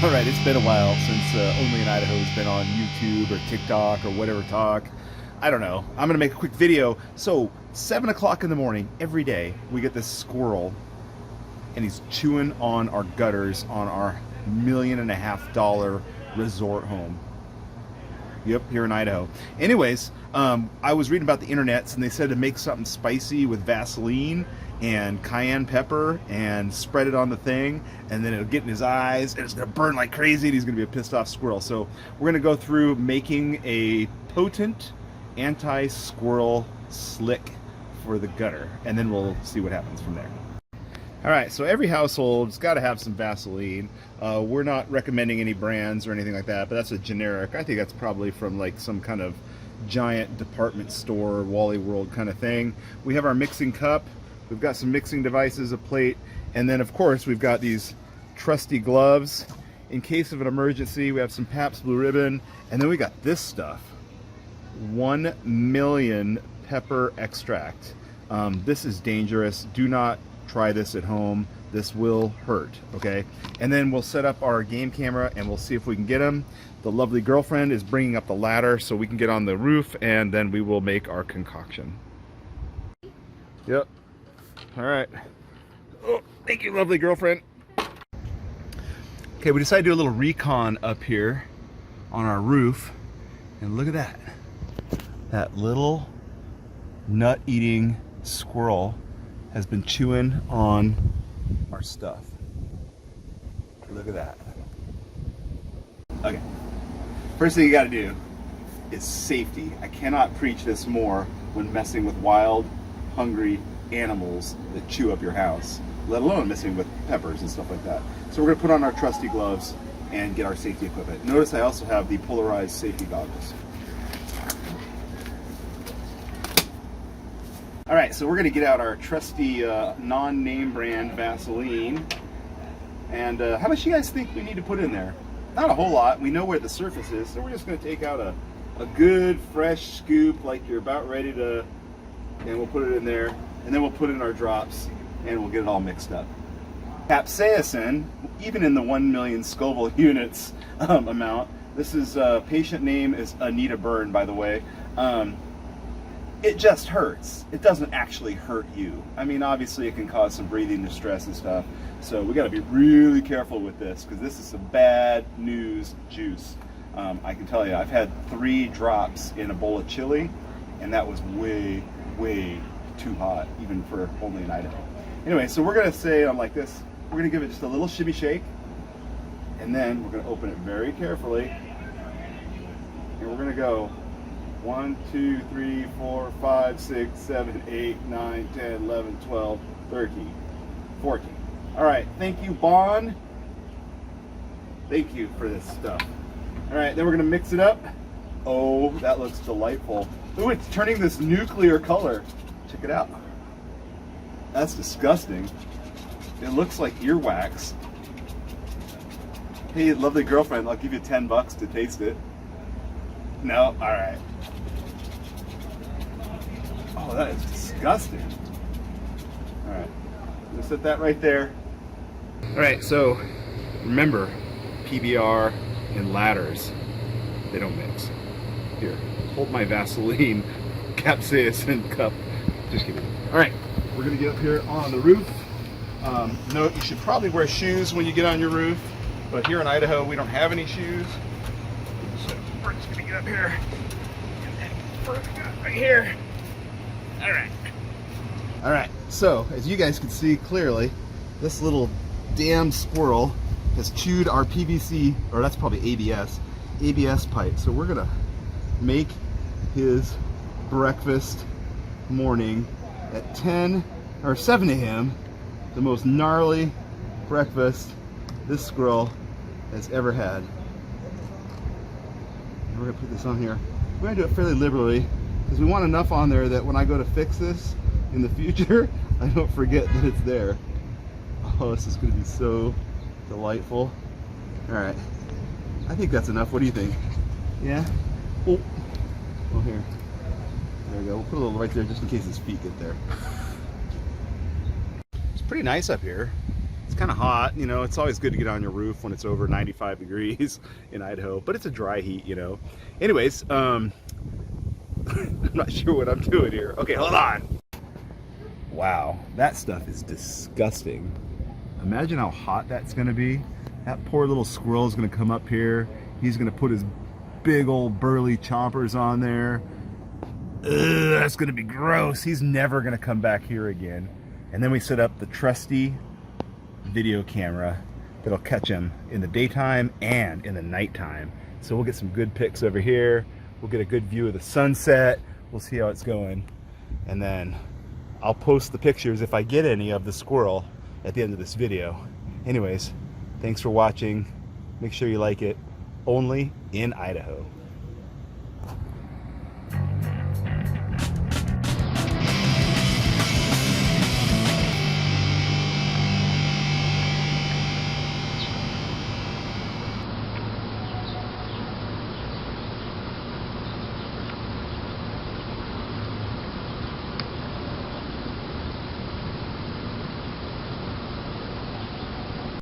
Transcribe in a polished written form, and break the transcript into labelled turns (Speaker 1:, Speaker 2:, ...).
Speaker 1: Alright, it's been a while since Only in Idaho has been on YouTube or TikTok or whatever talk. I don't know. I'm going to make a quick video. So, 7 o'clock in the morning, every day, we get this squirrel, and he's chewing on our gutters on our $1.5 million resort home. Yep, here in Idaho. Anyways, I was reading about the internets, and they said to make something spicy with Vaseline and cayenne pepper and spread it on the thing, and then it'll get in his eyes and it's gonna burn like crazy and he's gonna be a pissed off squirrel. So we're gonna go through making a potent anti-squirrel slick for the gutter, and then we'll see what happens from there. Alright, so every household's got to have some Vaseline. We're not recommending any brands or anything like that, but that's a generic. I think that's probably from like some kind of giant department store, Wally World kind of thing. We have our mixing cup. We've got some mixing devices, a plate, and then of course we've got these trusty gloves. In case of an emergency, we have some Pabst Blue Ribbon, and then we got this stuff. 1 million pepper extract. This is dangerous. Do not try this at home. This will hurt, okay? And then we'll set up our game camera and we'll see if we can get him. The lovely girlfriend is bringing up the ladder so we can get on the roof, and then we will make our concoction. Yep. All right. Oh, thank you, lovely girlfriend. Okay, we decided to do a little recon up here on our roof, and look at that. That little nut-eating squirrel has been chewing on our stuff. Look at that. Okay. First thing you gotta do is safety. I cannot preach this more when messing with wild, hungry animals that chew up your house, let alone messing with peppers and stuff like that. So we're gonna put on our trusty gloves and get our safety equipment. Notice I also have the polarized safety goggles. All right, so we're gonna get out our trusty non-name brand Vaseline. And how much do you guys think we need to put in there? Not a whole lot. We know where the surface is, so we're just gonna take out a good fresh scoop like you're about ready to, and we'll put it in there, and then we'll put in our drops and we'll get it all mixed up. Capsaicin, even in the 1 million Scoville units amount, this is patient name is Anita Byrne, by the way. It just hurts. It doesn't actually hurt you. I mean, obviously it can cause some breathing distress and stuff, so we got to be really careful with this because this is some bad news juice. I can tell you, I've had 3 drops in a bowl of chili, and that was way too hot, even for Only in Idaho. Anyway, so we're gonna say like this. We're gonna give it just a little shimmy shake, and then we're gonna open it very carefully, and we're gonna go 1, 2, 3, 4, 5, 6, 7, 8, 9, 10, 11, 12, 13, 14. All right, thank you, Bond. Thank you for this stuff. All right, then we're gonna mix it up. Oh, that looks delightful. Ooh, it's turning this nuclear color. Check it out. That's disgusting. It looks like earwax. Hey, lovely girlfriend, I'll give you $10 to taste it. No? All right. Oh, that is disgusting. All right, I'm gonna set that right there. All right, so remember, PBR and ladders, they don't mix. Here, hold my Vaseline capsaicin cup. Just kidding. All right, we're gonna get up here on the roof. Note, you should probably wear shoes when you get on your roof, but here in Idaho, we don't have any shoes. So we're just gonna get up here, and then first right here. All right. All right, so as you guys can see clearly, this little damn squirrel has chewed our PVC, or that's probably ABS pipe. So we're gonna make his breakfast morning at 10 or 7 a.m. the most gnarly breakfast this squirrel has ever had. We're gonna put this on here. We're gonna do it fairly liberally because we want enough on there that when I go to fix this in the future, I don't forget that it's there. Oh, this is gonna be so delightful. All right, I think that's enough. What do you think? Yeah? Oh, here. There we go. We'll put a little right there just in case his feet get there. It's pretty nice up here. It's kind of hot, you know. It's always good to get on your roof when it's over 95 degrees in Idaho, but it's a dry heat, you know. Anyways, I'm not sure what I'm doing here. Okay, hold on. Wow, that stuff is disgusting. Imagine how hot that's gonna be. That poor little squirrel is gonna come up here. He's gonna put his big old burly chompers on there. Ugh, that's gonna be gross. He's never gonna come back here again. And then we set up the trusty video camera that'll catch him in the daytime and in the nighttime. So we'll get some good pics over here. We'll get a good view of the sunset. We'll see how it's going. And then I'll post the pictures if I get any of the squirrel at the end of this video. Anyways, thanks for watching. Make sure you like it. Only in Idaho.